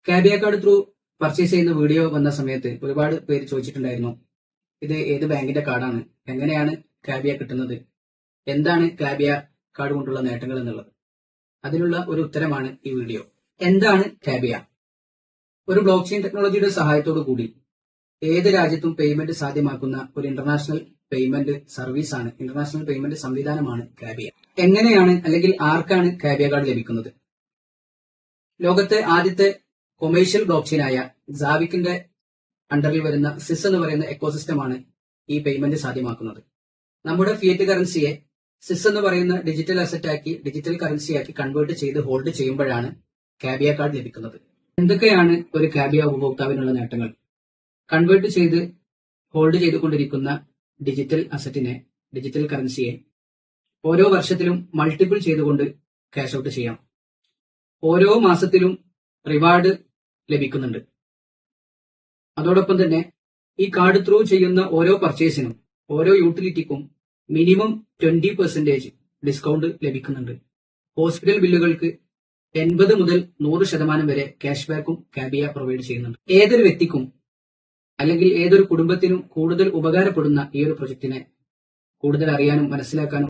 കാബിയ card through purchase ചെയ്യുന്ന video വന്ന സമയത്ത് ഒരുപാട് പേര് ചോദിച്ചിട്ടുണ്ടായിരുന്നു, ഇത് ഏത് ബാങ്കിന്റെ കാർഡാണ്, എങ്ങനെയാണ് കാബിയ കിട്ടുന്നത്, എന്താണ് കാബിയ കാർഡ് കൊണ്ടുള്ള നേട്ടങ്ങൾ എന്നുള്ളത്. അതിനുള്ള ഒരു ഉത്തരമാണ് ഈ വീഡിയോ. എന്താണ് കാബിയ? ഒരു ബ്ലോക്ക് ചെയിൻ ടെക്നോളജിയുടെ സഹായത്തോടു കൂടി ഏത് രാജ്യത്തും പേയ്മെന്റ് സാധ്യമാക്കുന്ന ഒരു ഇന്റർനാഷണൽ പേയ്മെന്റ് സർവീസാണ്, ഇന്റർനാഷണൽ പേയ്മെന്റ് സംവിധാനമാണ് കാബിയ. എങ്ങനെയാണ് അല്ലെങ്കിൽ ആർക്കാണ് കാബിയ കാർഡ് ലഭിക്കുന്നത്? ലോകത്തെ ആദ്യത്തെ കൊമേഴ്ഷ്യൽ ബ്ലോക്ക് ചെയിനായ സാവിക്കിന്റെ അണ്ടറിൽ വരുന്ന സിസ് എന്ന് പറയുന്ന എക്കോസിസ്റ്റമാണ് ഈ പേയ്മെന്റ് സാധ്യമാക്കുന്നത്. നമ്മുടെ ഫിയറ്റ് കറൻസിയെ സിസ് എന്ന് പറയുന്ന ഡിജിറ്റൽ അസറ്റ് ആക്കി, ഡിജിറ്റൽ കറൻസിയാക്കി കൺവേർട്ട് ചെയ്ത് ഹോൾഡ് ചെയ്യുമ്പോഴാണ് കാബിയ കാർഡ് ലഭിക്കുന്നത്. എന്തൊക്കെയാണ് ഒരു കാബിയ ഉപഭോക്താവിനുള്ള നേട്ടങ്ങൾ? കൺവേർട്ട് ചെയ്ത് ഹോൾഡ് ചെയ്തുകൊണ്ടിരിക്കുന്ന ഡിജിറ്റൽ അസറ്റിനെ, ഡിജിറ്റൽ കറൻസിയെ ഓരോ വർഷത്തിലും മൾട്ടിപ്പിൾ ചെയ്തുകൊണ്ട് ക്യാഷ് ഔട്ട് ചെയ്യാം. ഓരോ മാസത്തിലും റിവാർഡ് ലഭിക്കുന്നുണ്ട്. അതോടൊപ്പം തന്നെ ഈ കാർഡ് ത്രൂ ചെയ്യുന്ന ഓരോ പർച്ചേസിനും, ഓരോ യൂട്ടിലിറ്റിക്കും മിനിമം 20% ഡിസ്കൗണ്ട് ലഭിക്കുന്നുണ്ട്. ഹോസ്പിറ്റൽ ബില്ലുകൾക്ക് 80 മുതൽ 100% വരെ ക്യാഷ് ബാക്കും കാബിയ പ്രൊവൈഡ് ചെയ്യുന്നുണ്ട്. ഏതൊരു വ്യക്തിക്കും അല്ലെങ്കിൽ ഏതൊരു കുടുംബത്തിനും കൂടുതൽ ഉപകാരപ്പെടുന്ന ഈ ഒരു പ്രൊജക്ടിനെ കൂടുതൽ അറിയാനും മനസ്സിലാക്കാനും